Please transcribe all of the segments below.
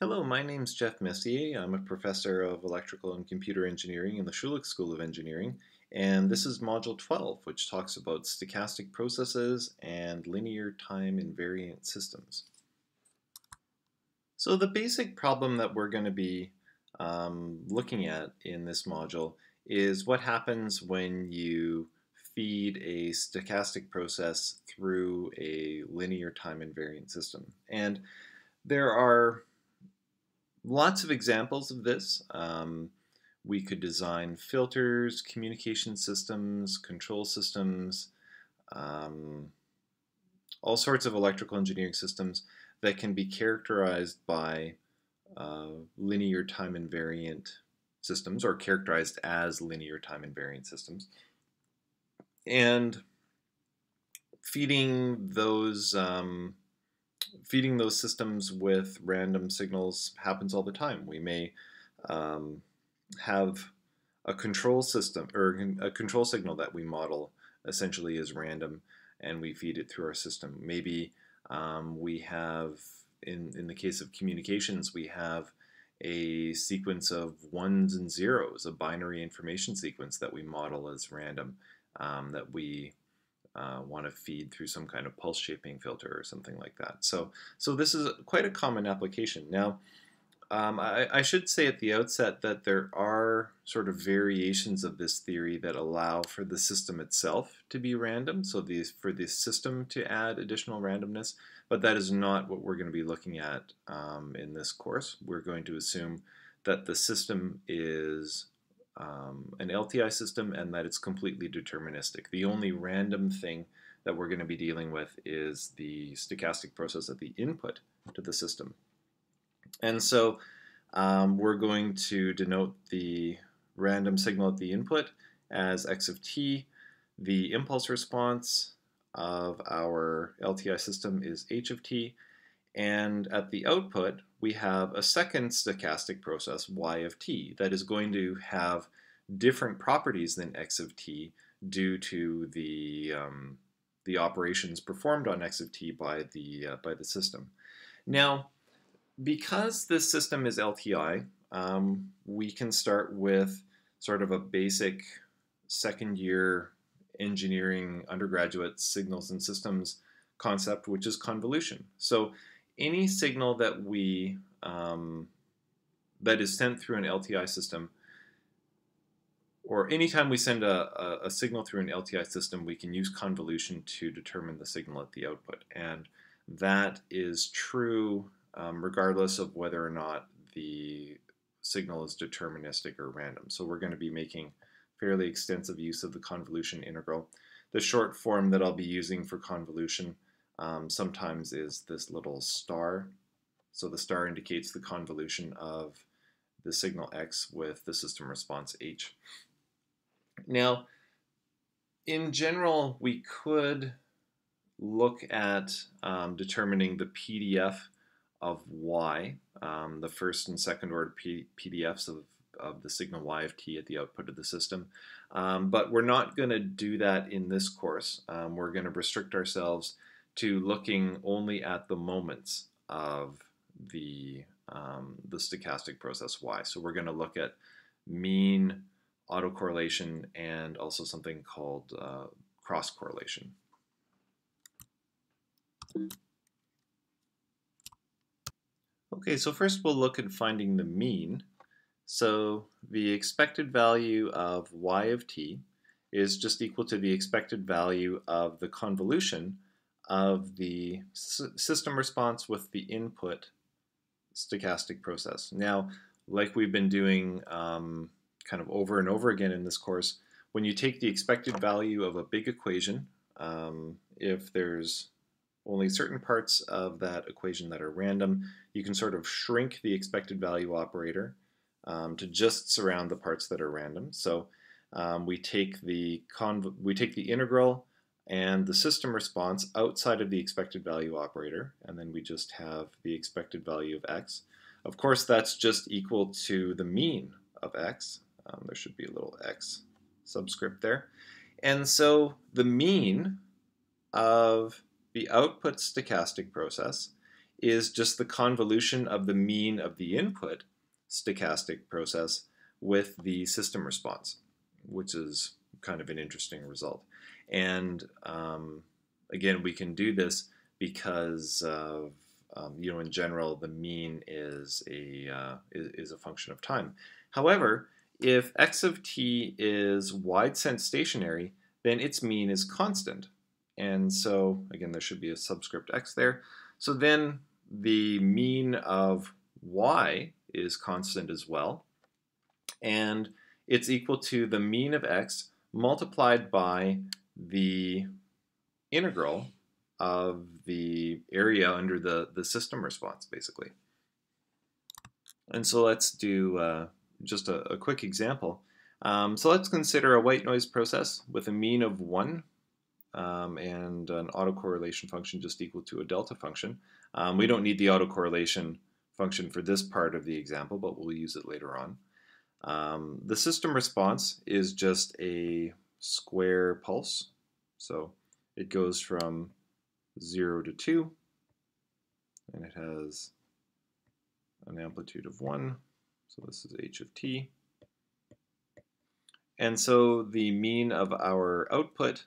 Hello, my name's Jeff Messier. I'm a professor of electrical and computer engineering in the Schulich School of Engineering, and this is Module 12, which talks about stochastic processes and linear time invariant systems. So the basic problem that we're going to be looking at in this module is what happens when you feed a stochastic process through a linear time invariant system. And there are lots of examples of this. We could design filters, communication systems, control systems, um, all sorts of electrical engineering systems that can be characterized by linear time invariant systems, or characterized as linear time invariant systems. And feeding those systems with random signals happens all the time. We may have a control system or a control signal that we model essentially as random, and we feed it through our system. Maybe we have, in the case of communications, we have a sequence of ones and zeros, a binary information sequence that we model as random, that we want to feed through some kind of pulse shaping filter or something like that. So this is quite a common application. Now, I should say at the outset that there are sort of variations of this theory that allow for the system itself to be random, so for the system to add additional randomness, but that is not what we're going to be looking at in this course. We're going to assume that the system is an LTI system and that it's completely deterministic. The only random thing that we're going to be dealing with is the stochastic process at the input to the system. And so we're going to denote the random signal at the input as x of t. The impulse response of our LTI system is h of t. And at the output, we have a second stochastic process, y of t, that is going to have different properties than x of t due to the operations performed on x of t by the system. Now, because this system is LTI, we can start with sort of a basic second-year engineering undergraduate signals and systems concept, which is convolution. So any signal that we that is sent through an LTI system, or anytime we send a signal through an LTI system, we can use convolution to determine the signal at the output. And that is true regardless of whether or not the signal is deterministic or random. So we're going to be making fairly extensive use of the convolution integral. The short form that I'll be using for convolution sometimes is this little star. So the star indicates the convolution of the signal x with the system response h. Now, in general, we could look at determining the PDF of y, the first and second order PDFs of the signal y of t at the output of the system. But we're not going to do that in this course. We're going to restrict ourselves to looking only at the moments of the stochastic process y. So we're going to look at mean, autocorrelation, and also something called cross correlation. Okay, so first we'll look at finding the mean. So the expected value of y of t is just equal to the expected value of the convolution of the system response with the input stochastic process. Now, like we've been doing kind of over and over again in this course, when you take the expected value of a big equation, if there's only certain parts of that equation that are random, you can sort of shrink the expected value operator to just surround the parts that are random. So we take the integral and the system response outside of the expected value operator, and then we just have the expected value of x. Of course, that's just equal to the mean of x. There should be a little x subscript there. And so the mean of the output stochastic process is just the convolution of the mean of the input stochastic process with the system response, which is kind of an interesting result. And again, we can do this because of, in general, the mean is a function of time. However, if x of t is wide sense stationary, then its mean is constant. And so, again, there should be a subscript x there. So then the mean of y is constant as well. And it's equal to the mean of x multiplied by the integral of the area under the system response, basically. And so let's do just a quick example. So let's consider a white noise process with a mean of 1 and an autocorrelation function just equal to a delta function. We don't need the autocorrelation function for this part of the example, but we'll use it later on. The system response is just a square pulse. So it goes from 0 to 2, and it has an amplitude of 1. So this is h of t. And so the mean of our output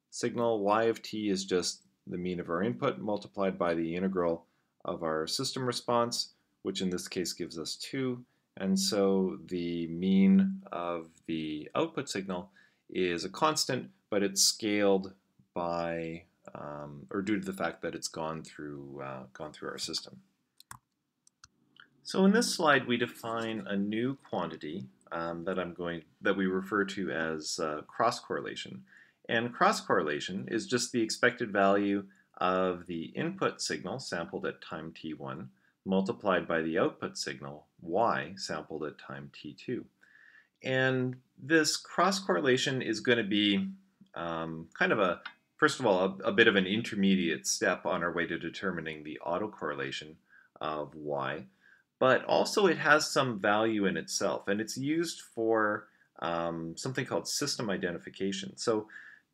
signal, y of t, is just the mean of our input multiplied by the integral of our system response, which in this case gives us 2. And so the mean of the output signal is a constant, but it's scaled by, or due to the fact that it's gone through our system. So in this slide, we define a new quantity that we refer to as cross correlation. And cross correlation is just the expected value of the input signal sampled at time t1 multiplied by the output signal y sampled at time t2. And this cross correlation is going to be kind of first of all, a bit of an intermediate step on our way to determining the autocorrelation of y. But also it has some value in itself, and it's used for something called system identification. So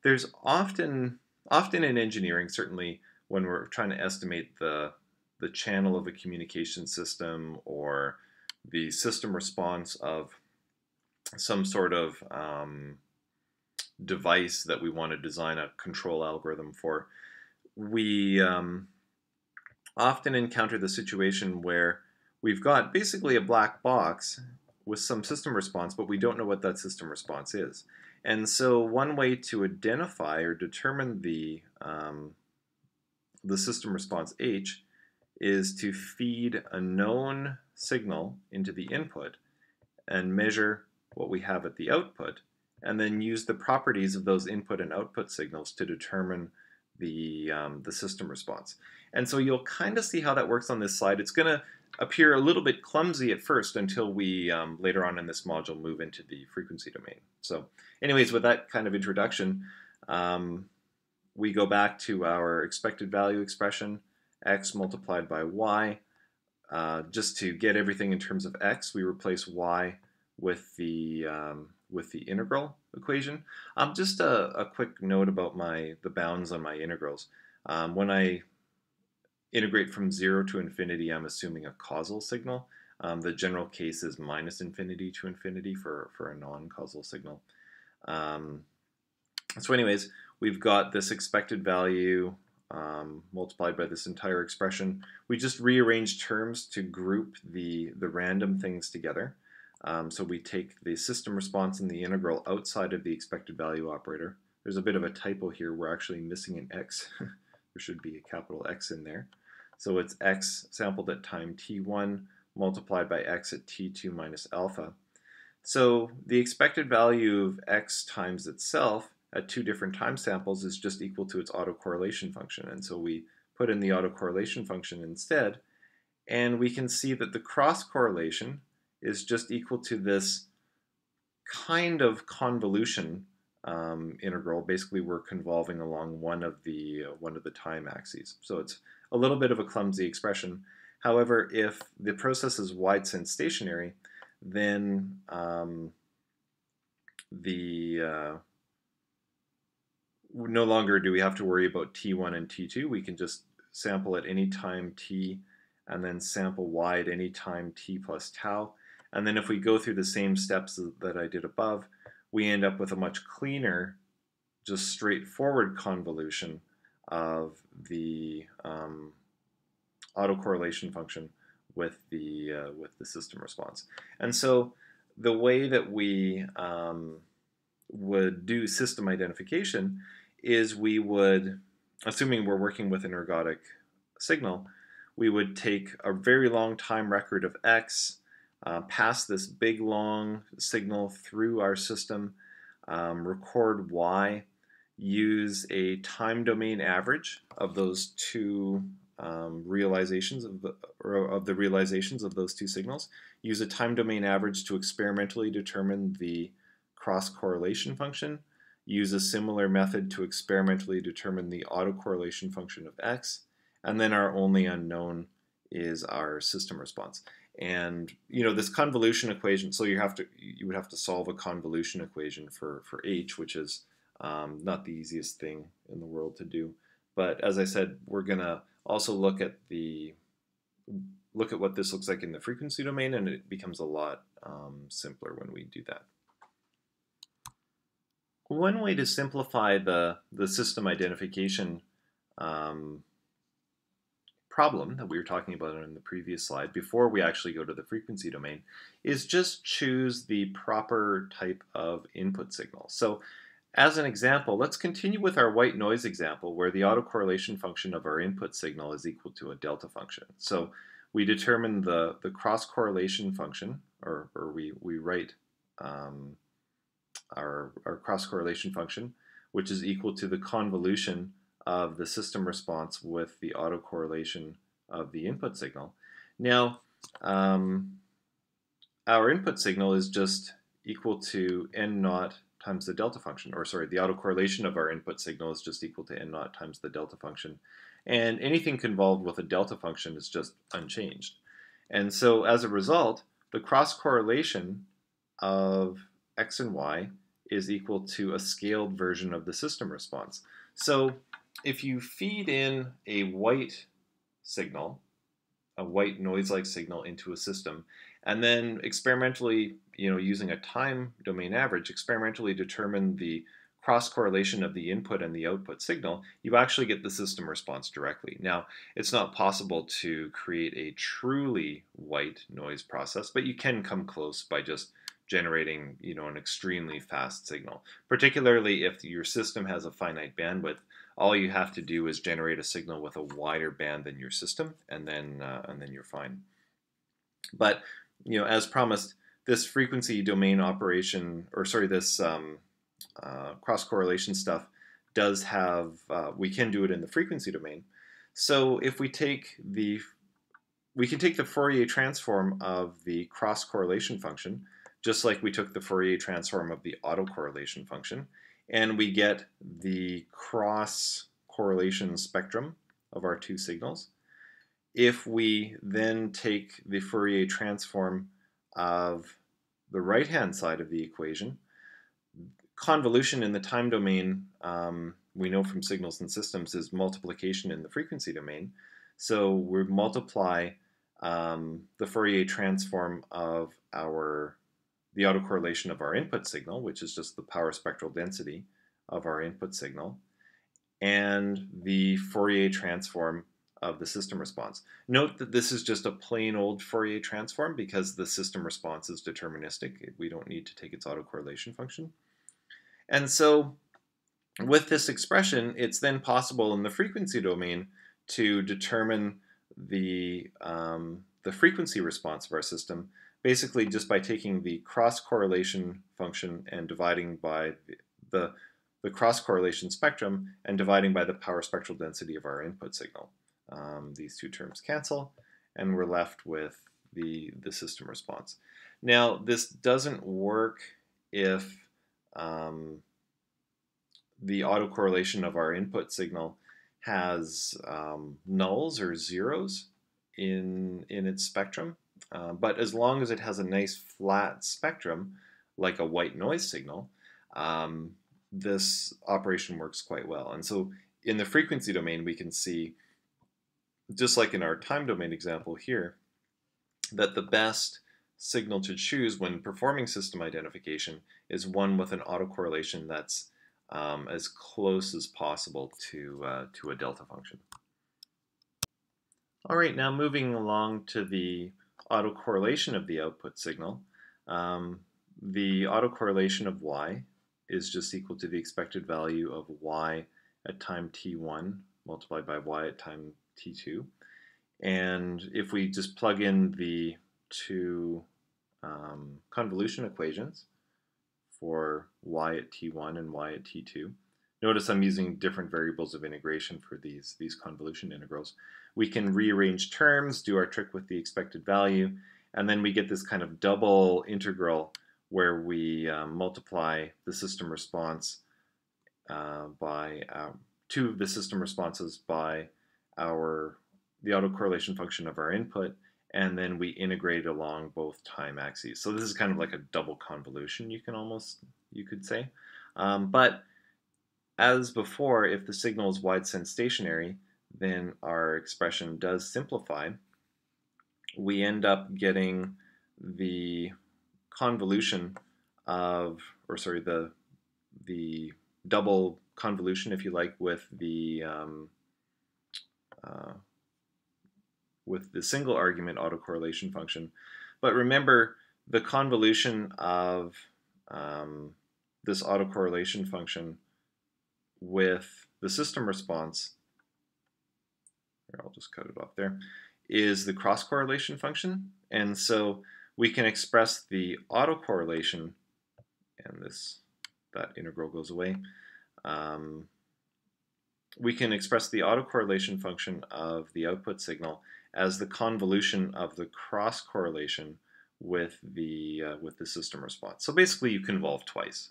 there's often in engineering, certainly when we're trying to estimate the channel of a communication system or the system response of some sort of device that we want to design a control algorithm for, we often encounter the situation where we've got basically a black box with some system response, but we don't know what that system response is. And so one way to identify or determine the system response h is to feed a known signal into the input and measure what we have at the output, and then use the properties of those input and output signals to determine the system response. And so you'll kind of see how that works on this slide. It's going to appear a little bit clumsy at first until we later on in this module move into the frequency domain. So anyways, with that kind of introduction, we go back to our expected value expression, x multiplied by y. Just to get everything in terms of x, we replace y with the integral equation. Just a quick note about the bounds on my integrals. When I integrate from 0 to infinity, I'm assuming a causal signal. The general case is minus infinity to infinity for a non-causal signal. So anyways, we've got this expected value multiplied by this entire expression. We just rearrange terms to group the random things together. So we take the system response and the integral outside of the expected value operator. There's a bit of a typo here. We're actually missing an x. There should be a capital X in there. So it's x sampled at time t1 multiplied by x at t2 minus alpha. So the expected value of x times itself at two different time samples is just equal to its autocorrelation function. And so we put in the autocorrelation function instead, and we can see that the cross correlation is just equal to this kind of convolution integral. Basically, we're convolving along one of the time axes. So it's a little bit of a clumsy expression. However, if the process is wide sense stationary, then no longer do we have to worry about T1 and T2. We can just sample at any time t, and then sample y at any time t plus tau. And then if we go through the same steps that I did above, we end up with a much cleaner, just straightforward convolution of the autocorrelation function with the system response. And so the way that we would do system identification is we would, assuming we're working with an ergodic signal, we would take a very long time record of x, pass this big long signal through our system, record y, use a time domain average of those two realizations of the realizations of those two signals, use a time domain average to experimentally determine the cross correlation function, use a similar method to experimentally determine the autocorrelation function of x, and then our only unknown is our system response. And this convolution equation, so you would have to solve a convolution equation for h, which is not the easiest thing in the world to do. But as I said, we're gonna also look at what this looks like in the frequency domain, and it becomes a lot simpler when we do that. One way to simplify the system identification problem that we were talking about in the previous slide, before we actually go to the frequency domain, is just choose the proper type of input signal. So as an example, let's continue with our white noise example, where the autocorrelation function of our input signal is equal to a delta function. So we determine the cross correlation function, or we write our cross correlation function, which is equal to the convolution of the system response with the autocorrelation of the input signal. Now, our input signal is just equal to n naught times the delta function, or sorry, the autocorrelation of our input signal is just equal to n naught times the delta function. And anything convolved with a delta function is just unchanged. And so as a result, the cross correlation of x and y is equal to a scaled version of the system response. So if you feed in a white signal, a white noise-like signal into a system, and then experimentally, using a time domain average, experimentally determine the cross correlation of the input and the output signal, you actually get the system response directly. Now, it's not possible to create a truly white noise process, but you can come close by just generating, an extremely fast signal. Particularly if your system has a finite bandwidth, all you have to do is generate a signal with a wider band than your system, and then you're fine. But as promised, this frequency domain operation, or sorry, this cross correlation stuff does have. We can do it in the frequency domain. So if we can take the Fourier transform of the cross correlation function, just like we took the Fourier transform of the autocorrelation function, and we get the cross correlation spectrum of our two signals. If we then take the Fourier transform of the right-hand side of the equation, convolution in the time domain, we know from signals and systems, is multiplication in the frequency domain. So we multiply the Fourier transform of the autocorrelation of our input signal, which is just the power spectral density of our input signal, and the Fourier transform of the system response. Note that this is just a plain old Fourier transform because the system response is deterministic. We don't need to take its autocorrelation function. And so with this expression, it's then possible in the frequency domain to determine the frequency response of our system, basically just by taking the cross correlation function and dividing by the cross correlation spectrum and dividing by the power spectral density of our input signal. These two terms cancel, and we're left with the system response. Now, this doesn't work if the autocorrelation of our input signal has nulls or zeros in its spectrum. But as long as it has a nice flat spectrum, like a white noise signal, this operation works quite well. And so in the frequency domain, we can see just like in our time domain example here, that the best signal to choose when performing system identification is one with an autocorrelation that's as close as possible to a delta function. All right, now moving along to the autocorrelation of the output signal. The autocorrelation of y is just equal to the expected value of y at time t1 multiplied by y at time t2. And if we just plug in the two convolution equations for y at t1 and y at t2, notice I'm using different variables of integration for these convolution integrals. We can rearrange terms, do our trick with the expected value, and then we get this kind of double integral where we multiply the system response by two of the system responses by the autocorrelation function of our input, and then we integrate along both time axes. So this is kind of like a double convolution, you could say. But as before, if the signal is wide sense stationary, then our expression does simplify. We end up getting the convolution of, or sorry, the double convolution, if you like, with the single argument autocorrelation function. But remember, the convolution of this autocorrelation function with the system response, here, I'll just cut it off there, is the cross correlation function. And so we can express the autocorrelation, and that integral goes away. We can express the autocorrelation function of the output signal as the convolution of the cross correlation with the system response. So basically, you convolve twice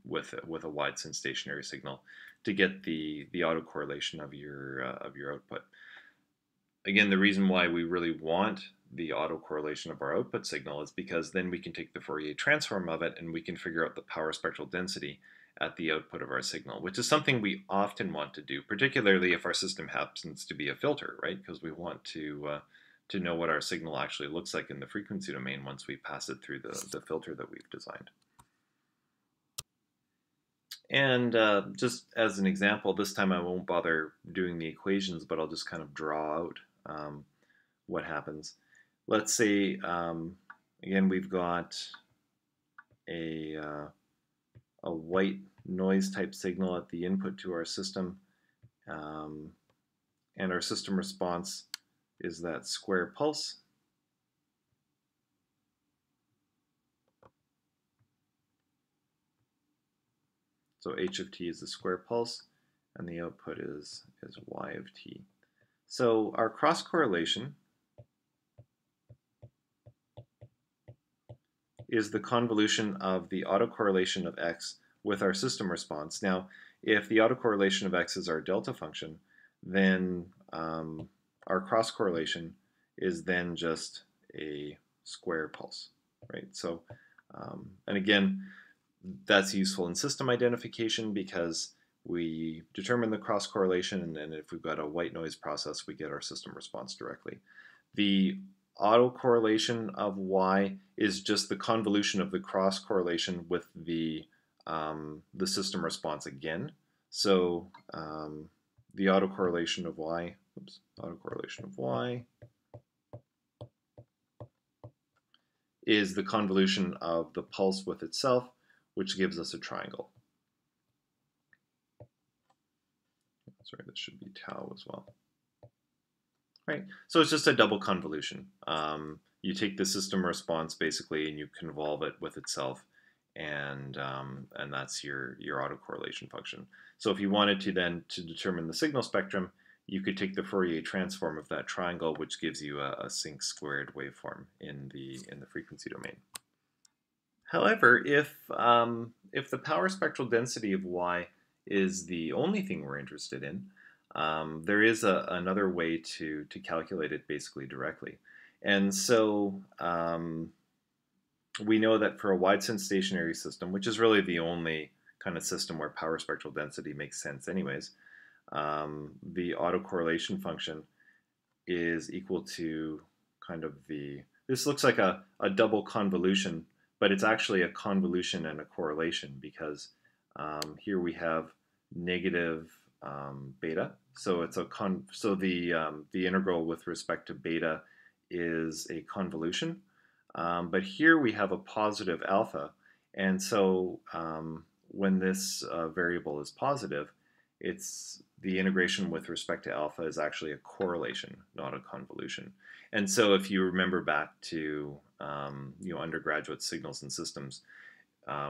with a wide sense stationary signal to get the autocorrelation of your output. Again, the reason why we really want the autocorrelation of our output signal is because then we can take the Fourier transform of it and we can figure out the power spectral density at the output of our signal, which is something we often want to do, particularly if our system happens to be a filter, right? Because we want to know what our signal actually looks like in the frequency domain once we pass it through the filter that we've designed. And just as an example, this time I won't bother doing the equations, but I'll just kind of draw out what happens. Let's say, again, we've got a white noise type signal at the input to our system, and our system response is that square pulse. So h of t is the square pulse, and the output is y of t. So our cross correlation is the convolution of the autocorrelation of x with our system response. Now, if the autocorrelation of x is our delta function, then our cross correlation is then just a square pulse, right? So, and again, that's useful in system identification because we determine the cross correlation, and then if we've got a white noise process, we get our system response directly. The autocorrelation of y is just the convolution of the cross correlation with the system response again. So the autocorrelation of y, is the convolution of the pulse with itself, which gives us a triangle. Sorry, this should be tau as well. Right, so it's just a double convolution. You take the system response basically and you convolve it with itself, and that's your autocorrelation function. So if you wanted to then to determine the signal spectrum, you could take the Fourier transform of that triangle, which gives you a sinc squared waveform in the frequency domain. However, if the power spectral density of y is the only thing we're interested in, there is another way to calculate it basically directly. And so we know that for a wide sense stationary system, which is really the only kind of system where power spectral density makes sense anyways, the autocorrelation function is equal to kind of this looks like a double convolution, but it's actually a convolution and a correlation, because here we have negative beta. So it's the integral with respect to beta is a convolution. But here we have a positive alpha, and so when this variable is positive, it's the integration with respect to alpha is actually a correlation, not a convolution. And so if you remember back to undergraduate signals and systems,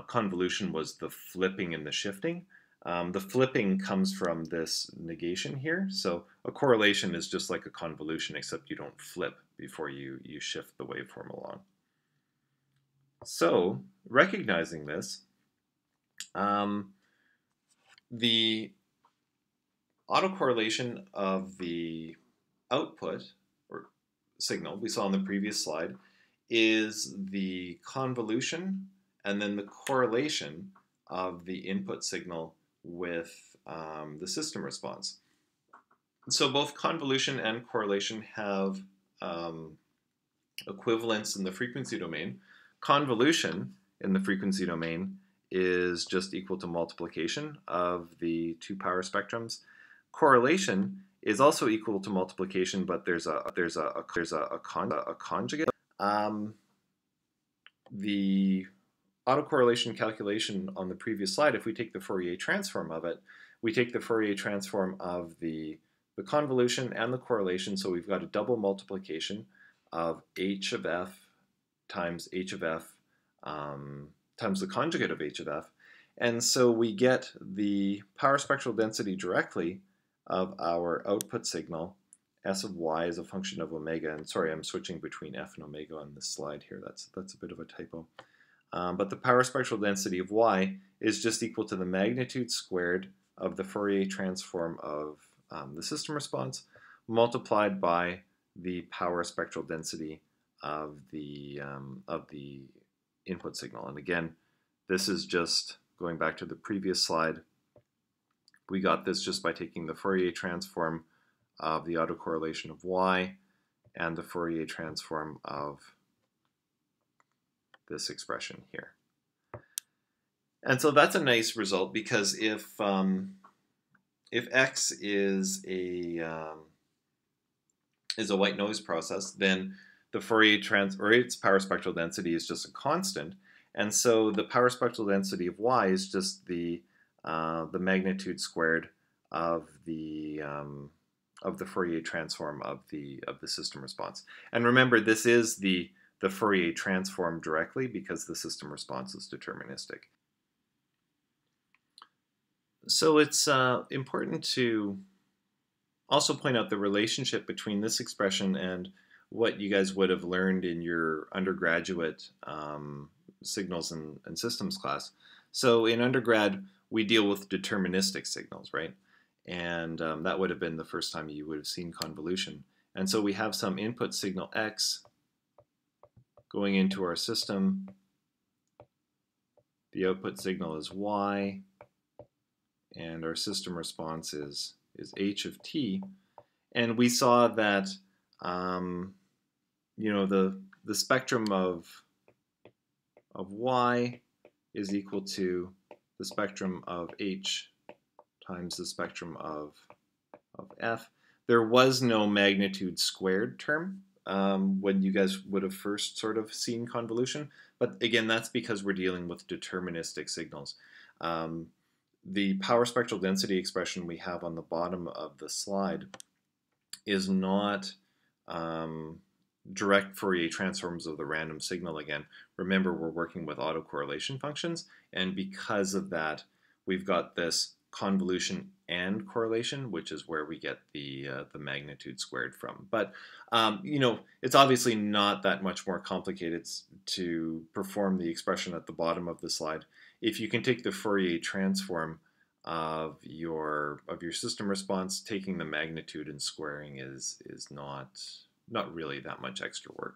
convolution was the flipping and the shifting. The flipping comes from this negation here. So a correlation is just like a convolution, except you don't flip before you shift the waveform along. So recognizing this, the autocorrelation of the output or signal we saw on the previous slide is the convolution and then the correlation of the input signal with the system response. So both convolution and correlation have equivalence in the frequency domain. Convolution in the frequency domain is just equal to multiplication of the two power spectrums. Correlation is also equal to multiplication, but there's a conjugate. The autocorrelation calculation on the previous slide, if we take the Fourier transform of it, we take the Fourier transform of the convolution and the correlation, so we've got a double multiplication of h of f times h of f times the conjugate of h of f. And so we get the power spectral density directly of our output signal. S of y is a function of omega. And sorry, I'm switching between f and omega on this slide here. That's a bit of a typo. But the power spectral density of y is just equal to the magnitude squared of the Fourier transform of the system response multiplied by the power spectral density of the input signal. And again, this is just going back to the previous slide. We got this just by taking the Fourier transform of the autocorrelation of y and the Fourier transform of this expression here. And so that's a nice result, because if x is a white noise process, then the Fourier its power spectral density is just a constant, and so the power spectral density of y is just the magnitude squared of the Fourier transform of the system response. And remember, this is the Fourier transform directly, because the system response is deterministic. So it's important to also point out the relationship between this expression and what you guys would have learned in your undergraduate signals and systems class. So in undergrad, we deal with deterministic signals, right? And that would have been the first time you would have seen convolution. And so we have some input signal x going into our system. The output signal is y, and our system response is h of t. And we saw that the spectrum of y is equal to the spectrum of h times the spectrum of f. There was no magnitude squared term when you guys would have first sort of seen convolution, but again, that's because we're dealing with deterministic signals. The power spectral density expression we have on the bottom of the slide is not direct Fourier transforms of the random signal again. Remember, we're working with autocorrelation functions, and because of that, we've got this convolution and correlation, which is where we get the magnitude squared from. But it's obviously not that much more complicated to perform the expression at the bottom of the slide. If you can take the Fourier transform of your system response, taking the magnitude and squaring is not really that much extra work.